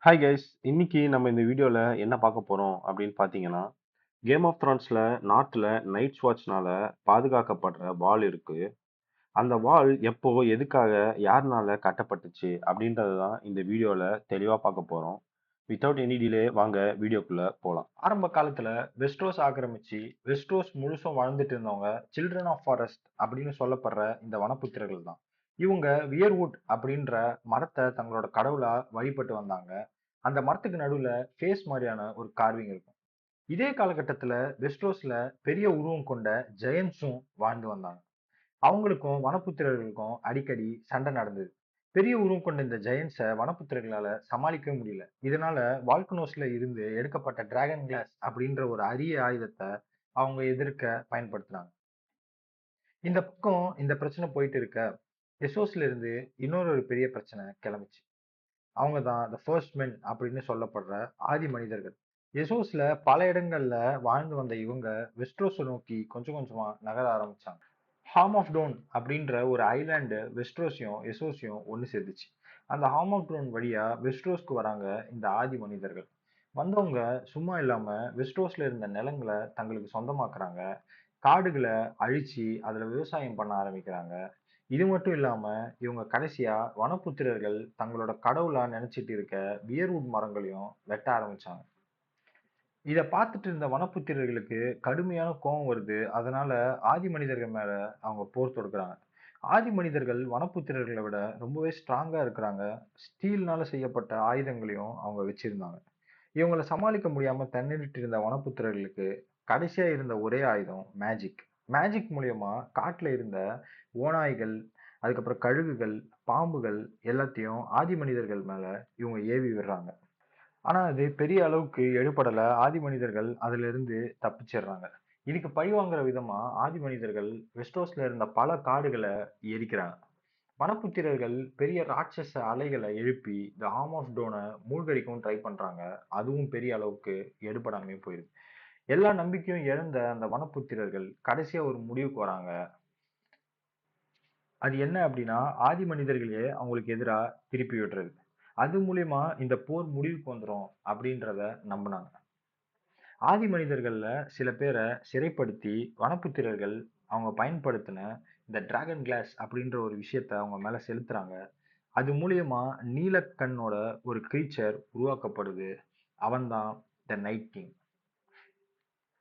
Hi guys, இன்னைக்கு நம்ம இந்த வீடியோல என்ன பார்க்க போறோம் அப்படின்னு பார்த்தீங்கன்னா, கேம் ஆஃப் த்ரான்ஸ்ல நார்த்ல நைட்ஸ் வாட்ச்னால பாதுகாக்கப்படுற வால் இருக்கு. அந்த வால் எப்போ, எதுக்காக, யாருனால கட்டப்பட்டுச்சு அப்படின்றது தான் இந்த வீடியோல தெளிவா பார்க்க போறோம். வித்தவுட் எனி டிலே வாங்க வீடியோக்குள்ள போலாம். ஆரம்ப காலத்துல வெஸ்ட்ரோஸ் ஆக்கிரமிச்சு வெஸ்ட்ரோஸ் முழுசும் வாழ்ந்துட்டு இருந்தவங்க சில்ட்ரன் ஆஃப் ஃபாரஸ்ட் அப்படின்னு சொல்லப்படுற இந்த வனப்புத்திரர்கள் தான். இவங்க வியர்வுட் அப்படின்ற மரத்தை தங்களோட கடவுளா வழிபட்டு வந்தாங்க. அந்த மரத்துக்கு நடுவுல ஃபேஸ் மாதிரியான ஒரு கார்விங் இருக்கும். இதே காலகட்டத்துல வெஸ்ட்ரோஸ்ல பெரிய உருவம் கொண்ட ஜெயன்ஸும் வாழ்ந்து வந்தாங்க. அவங்களுக்கும் வனப்புத்திரர்களுக்கும் அடிக்கடி சண்டை நடந்தது. பெரிய உருவம் கொண்ட இந்த ஜெயண்ட்ஸை வனப்புத்திரர்களால சமாளிக்கவே முடியல. இதனால வால்கனோஸ்ல இருந்து எடுக்கப்பட்ட டிராகன் கிளாஸ் அப்படின்ற ஒரு அரிய ஆயுதத்தை அவங்க எதிர்க்க பயன்படுத்தினாங்க. இந்த பக்கம் இந்த பிரச்சனை போயிட்டு இருக்க, எசோஸ்ல இருந்து இன்னொரு ஒரு பெரிய பிரச்சனை கிளம்பிச்சு. அவங்க தான் த ஃபர்ஸ்ட் மென் அப்படின்னு சொல்லப்படுற ஆதி மனிதர்கள். எசோஸ்ல பல இடங்கள்ல வாழ்ந்து வந்த இவங்க வெஸ்ட்ரோஸை நோக்கி கொஞ்சம் கொஞ்சமா நகர ஆரம்பிச்சாங்க. ஹார்ம் ஆஃப் டோன் அப்படின்ற ஒரு ஐலாண்டு வெஸ்ட்ரோஸையும் எசோஸையும் ஒன்று சேர்த்துச்சு. அந்த ஹார்ம் ஆஃப் டோன் வழியா வெஸ்ட்ரோஸ்க்கு வராங்க இந்த ஆதி மனிதர்கள். வந்தவங்க சும்மா இல்லாம வெஸ்ட்ரோஸ்ல இருந்த நிலங்களை தங்களுக்கு சொந்தமாக்குறாங்க. காடுகளை அழிச்சு அதுல விவசாயம் பண்ண ஆரம்பிக்கிறாங்க. இது மட்டும் இல்லாம இவங்க கடைசியா வனப்புத்திரர்கள் தங்களோட கடவுளா நினைச்சிட்டு இருக்க வியர்வுட் மரங்களையும் வெட்ட ஆரம்பிச்சாங்க. இத பார்த்துட்டு இருந்த வனப்புத்திரர்களுக்கு கடுமையான கோபம் வருது. அதனால ஆதி மனிதர்கள் மேல அவங்க போர் தொடுக்குறாங்க. ஆதி மனிதர்கள் வனப்புத்திரர்களை விட ரொம்பவே ஸ்ட்ராங்கா இருக்கிறாங்க. ஸ்டீல்னால செய்யப்பட்ட ஆயுதங்களையும் அவங்க வச்சிருந்தாங்க. இவங்கள சமாளிக்க முடியாம திணறிட்டு இருந்த வனப்புத்திரர்களுக்கு கடைசியா இருந்த ஒரே ஆயுதம் மேஜிக். மேஜிக் மூலியமா காட்டுல இருந்த ஓநாய்கள், அதுக்கப்புறம் கழுகுகள், பாம்புகள் எல்லாத்தையும் ஆதி மனிதர்கள் மேல இவங்க ஏவி விடுறாங்க. ஆனா அது பெரிய அளவுக்கு எடுபடல. ஆதி மனிதர்கள் அதுல இருந்து தப்பிச்சிடுறாங்க. இதுக்கு பழிவாங்குற விதமா ஆதி மனிதர்கள் வெஸ்டோஸ்ல இருந்த பல காடுகளை எரிக்கிறாங்க. வனப்புத்திரர்கள் பெரிய ராட்சச அலைகளை எழுப்பி இந்த ஆர்ம் ஆஃப் டோனை மூழ்கடிக்கவும் ட்ரை பண்றாங்க. அதுவும் பெரிய அளவுக்கு எடுபடாமே போயிருது. எல்லா நம்பிக்கையும் இழந்த அந்த வனப்புத்திரர்கள் கடைசியா ஒரு முடிவுக்கு வராங்க. அது என்ன அப்படின்னா, ஆதி மனிதர்களையே அவங்களுக்கு எதிரா திருப்பி விடுறது. அது மூலியமா இந்த போர் முடிவுக்கு வந்துரும் அப்படின்றத நம்பினாங்க. ஆதி மனிதர்கள்ல சில பேரை சிறைப்படுத்தி வனப்புத்திரர்கள் அவங்க பயன்படுத்தின இந்த டிராகன் கிளாஸ் அப்படின்ற ஒரு விஷயத்த அவங்க மேல செலுத்துறாங்க. அது மூலியமா நீலக்கண்ணோட ஒரு கிரீச்சர் உருவாக்கப்படுது. அவன்தான் த நைட் கிங்.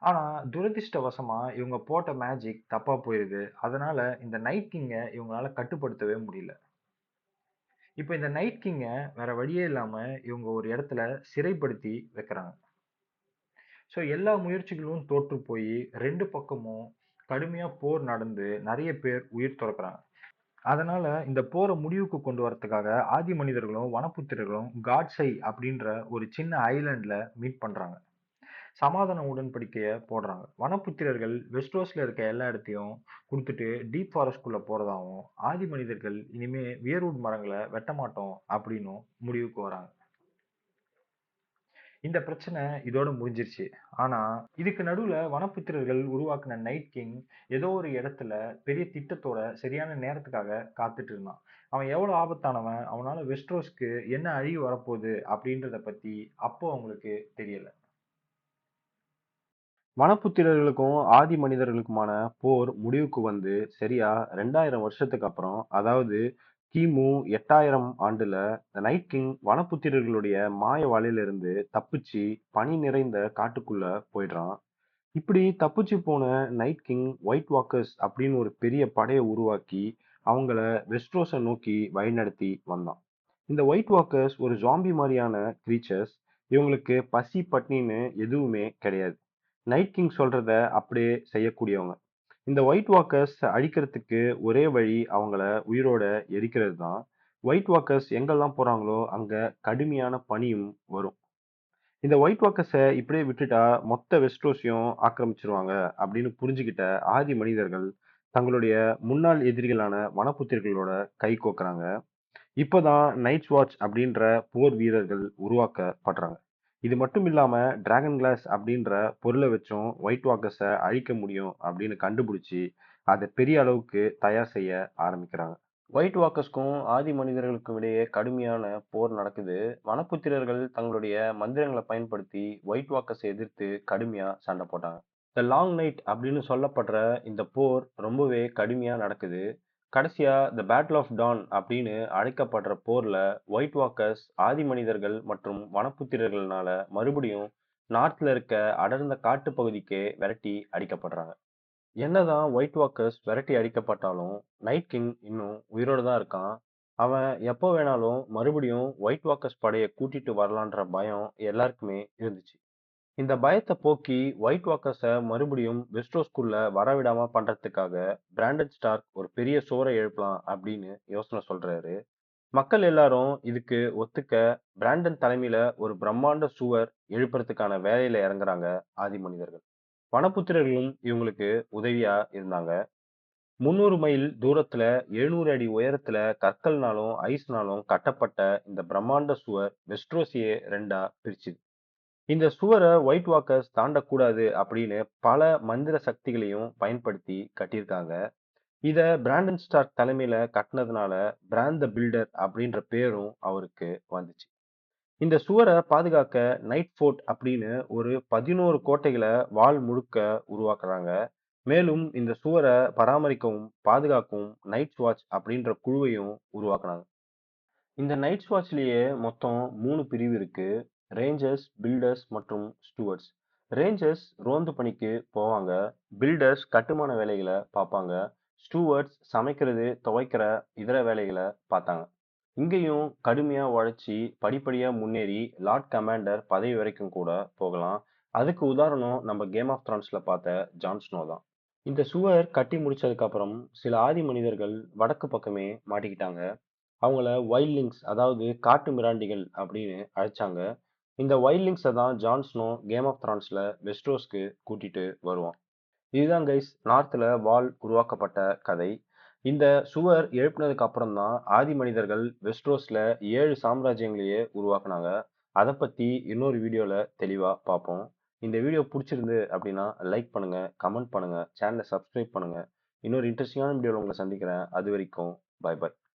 ஆனா துரதிர்ஷ்டவசமா இவங்க போட்ட மேஜிக் தப்பா போயிருது. அதனால இந்த நைட் கிங்கை இவங்களால கட்டுப்படுத்தவே முடியல. இப்ப இந்த நைட் கிங்கை வேற வழியே இல்லாம இவங்க ஒரு இடத்துல சிறைப்படுத்தி வைக்கிறாங்க. ஸோ எல்லா முயற்சிகளும் தோற்று போய் 2 பக்கமும் கடுமையா போர் நடந்து நிறைய பேர் உயிர் துறக்குறாங்க. அதனால இந்த போரை முடிவுக்கு கொண்டு வரதுக்காக ஆதி மனிதர்களும் வனப்புத்திரர்களும் காட்ஸை அப்படின்ற ஒரு சின்ன ஐலண்ட்ல மீட் பண்றாங்க. சமாதான உடன்படிக்கைய போடுறாங்க. வனப்புத்திரர்கள் வெஸ்ட்ரோஸ்ல இருக்க எல்லா இடத்தையும் கொடுத்துட்டு டீப் ஃபாரஸ்ட்குள்ள போறதாவும், ஆதி மனிதர்கள் இனிமே வியர்வுட் மரங்களை வெட்ட மாட்டோம் அப்படின்னும் முடிவுக்கு வராங்க. இந்த பிரச்சனை இதோட முடிஞ்சிருச்சு. ஆனா இதுக்கு நடுவுல வனப்புத்திரர்கள் உருவாக்குன நைட் கிங் ஏதோ ஒரு இடத்துல பெரிய திட்டத்தோட சரியான நேரத்துக்காக காத்துட்டு இருந்தான். அவன் எவ்வளவு ஆபத்தானவன், அவனால வெஸ்ட்ரோஸ்க்கு என்ன அழிவு வரப்போகுது அப்படின்றத பத்தி அப்போ அவங்களுக்கு தெரியல. வனப்புத்திரர்களுக்கும் ஆதி மனிதர்களுக்குமான போர் முடிவுக்கு வந்து சரியா 2000 வருஷத்துக்கு அப்புறம், அதாவது கிமு 8000 ஆண்டுல இந்த நைட் கிங் வனப்புத்திரர்களுடைய மாய வலையிலிருந்து தப்பிச்சு பனி நிறைந்த காட்டுக்குள்ள போயிடுறான். இப்படி தப்பிச்சு போன நைட் கிங் ஒயிட் வாக்கர்ஸ் அப்படின்னு ஒரு பெரிய படையை உருவாக்கி அவங்கள வெஸ்ட்ரோஸை நோக்கி வழிநடத்தி வந்தான். இந்த ஒயிட் வாக்கர்ஸ் ஒரு ஜாம்பி மாதிரியான கிரீச்சர்ஸ். இவங்களுக்கு பசி பட்னின்னு எதுவுமே கிடையாது. நைட் கிங் சொல்றத அப்படியே செய்யக்கூடியவங்க. இந்த ஒயிட் வாக்கர்ஸ் அழிக்கிறதுக்கு ஒரே வழி அவங்கள உயிரோட எரிக்கிறது தான். ஒயிட் வாக்கர்ஸ் எங்கெல்லாம் போறாங்களோ அங்க கடுமையான பனியும் வரும். இந்த ஒயிட் வாக்கர்ஸை இப்படியே விட்டுட்டா மொத்த வெஸ்ட்ரோஸையும் ஆக்கிரமிச்சிருவாங்க அப்படின்னு புரிஞ்சுக்கிட்ட ஆதி மனிதர்கள் தங்களுடைய முன்னாள் எதிரிகளான வனப்புத்திரர்களோட கை கோக்குறாங்க. இப்போதான் நைட்ஸ் வாட்ச் அப்படின்ற போர் வீரர்கள் உருவாக்கப்படுறாங்க. இது மட்டும் இல்லாம டிராகன் கிளாஸ் அப்படின்ற பொருளை வச்சும் ஒயிட் வாக்கர்ஸை அழிக்க முடியும் அப்படின்னு கண்டுபிடிச்சி அதை பெரிய அளவுக்கு தயார் செய்ய ஆரம்பிக்கிறாங்க. ஒயிட் வாக்கர்ஸ்க்கும் ஆதி மனிதர்களுக்கும் இடையே கடுமையான போர் நடக்குது. வனப்புத்திரர்கள் தங்களுடைய மந்திரங்களை பயன்படுத்தி ஒயிட் வாக்கர்ஸை எதிர்த்து கடுமையா சண்டை போட்டாங்க. த லாங் நைட் அப்படின்னு சொல்லப்படுற இந்த போர் ரொம்பவே கடுமையா நடக்குது. கடைசியா த பேட்டில் ஆஃப் டான் அப்படின்னு அழைக்கப்படுற போர்ல ஒயிட் வாக்கர்ஸ் ஆதி மனிதர்கள் மற்றும் வனப்புத்திரர்கள்னால மறுபடியும் நார்த்ல இருக்க அடர்ந்த காட்டு பகுதிக்கே விரட்டி அடிக்கப்படுறாங்க. என்னதான் ஒயிட் வாக்கர்ஸ் விரட்டி அடிக்கப்பட்டாலும் நைட் கிங் இன்னும் உயிரோட தான் இருக்கான். அவன் எப்போ வேணாலும் மறுபடியும் ஒயிட் வாக்கர்ஸ் படையை கூட்டிட்டு வரலான்ற பயம் எல்லாருக்குமே இருந்துச்சு. இந்த பயத்தை போக்கி ஒயிட் வாக்கர்ஸை மறுபடியும் வெஸ்ட்ரோஸ்குள்ள வரவிடாம பண்றதுக்காக பிராண்டன் ஸ்டார்க் ஒரு பெரிய சுவரை எழுப்பலாம் அப்படின்னு யோசனை சொல்றாரு. மக்கள் எல்லாரும் இதுக்கு ஒத்துக்க பிராண்டன் தலைமையில ஒரு பிரம்மாண்ட சுவர் எழுப்புறதுக்கான வேலையில இறங்குறாங்க ஆதி மனிதர்கள். வனப்புத்திரர்களும் இவங்களுக்கு உதவியா இருந்தாங்க. 300 மைல் தூரத்துல 700 அடி உயரத்துல கற்கள்னாலும் ஐஸ்னாலும் கட்டப்பட்ட இந்த பிரம்மாண்ட சுவர் வெஸ்ட்ரோசியே ரெண்டா பிரிச்சுது. இந்த சுவரை ஒயிட் வாக்கர்ஸ் தாண்டக்கூடாது அப்படின்னு பல மந்திர சக்திகளையும் பயன்படுத்தி கட்டியிருக்காங்க. இத பிராண்டன் ஸ்டார்க் தலைமையில கட்டினதுனால பிராண்ட் த பில்டர் அப்படின்ற பேரும் அவருக்கு வந்துச்சு. இந்த சுவரை பாதுகாக்க நைட் ஃபோர்ட் அப்படின்னு ஒரு 11 கோட்டைகளை வால் முழுக்க உருவாக்குறாங்க. மேலும் இந்த சுவரை பராமரிக்கவும் பாதுகாக்கவும் நைட்ஸ் வாட்ச் அப்படின்ற குழுவையும் உருவாக்குனாங்க. இந்த நைட்ஸ் வாட்ச்லயே மொத்தம் 3 பிரிவு இருக்கு. ரேஞ்சர்ஸ், பில்டர்ஸ் மற்றும் ஸ்டூவர்ட்ஸ். ரேஞ்சர்ஸ் ரோந்து பணிக்கு போவாங்க. பில்டர்ஸ் கட்டுமான வேலைகளை பார்ப்பாங்க. ஸ்டூவர்ட்ஸ் சமைக்கிறது, துவைக்கிற இதர வேலைகளை பார்த்தாங்க. இங்கேயும் கடுமையா உழைச்சி படிப்படியா முன்னேறி லார்ட் கமாண்டர் பதவி வரைக்கும் கூட போகலாம். அதுக்கு உதாரணம் நம்ம கேம் ஆஃப் த்ரான்ஸ்ல பார்த்த ஜான் ஸ்னோ தான். இந்த சுவர் கட்டி முடிச்சதுக்கு அப்புறம் சில ஆதி மனிதர்கள் வடக்கு பக்கமே மாட்டிக்கிட்டாங்க. அவங்கள வைல்ட்லிங்ஸ், அதாவது காட்டு மிராண்டிகள் அப்படின்னு அழைச்சாங்க. இந்த வைல்ட்லிங்ஸை தான் ஜான் ஸ்னோ கேம் ஆஃப் த்ரான்ஸ்ல வெஸ்ட்ரோஸ்க்கு கூட்டிட்டு வருவான். இதுதான் கைஸ் நார்த்ல வால் உருவாக்கப்பட்ட கதை. இந்த சுவர் எழுப்பினதுக்கு அப்புறம் தான் ஆதி மனிதர்கள் வெஸ்ட்ரோஸ்ல 7 சாம்ராஜ்யங்களையே உருவாக்குனாங்க. அதை பத்தி இன்னொரு வீடியோல தெளிவா பார்ப்போம். இந்த வீடியோ பிடிச்சிருந்து அப்படின்னா லைக் பண்ணுங்க, கமெண்ட் பண்ணுங்க, சேனலை சப்ஸ்கிரைப் பண்ணுங்க. இன்னொரு இன்ட்ரெஸ்டிங்கான வீடியோல உங்களை சந்திக்கிறேன். அது வரைக்கும் பை பை.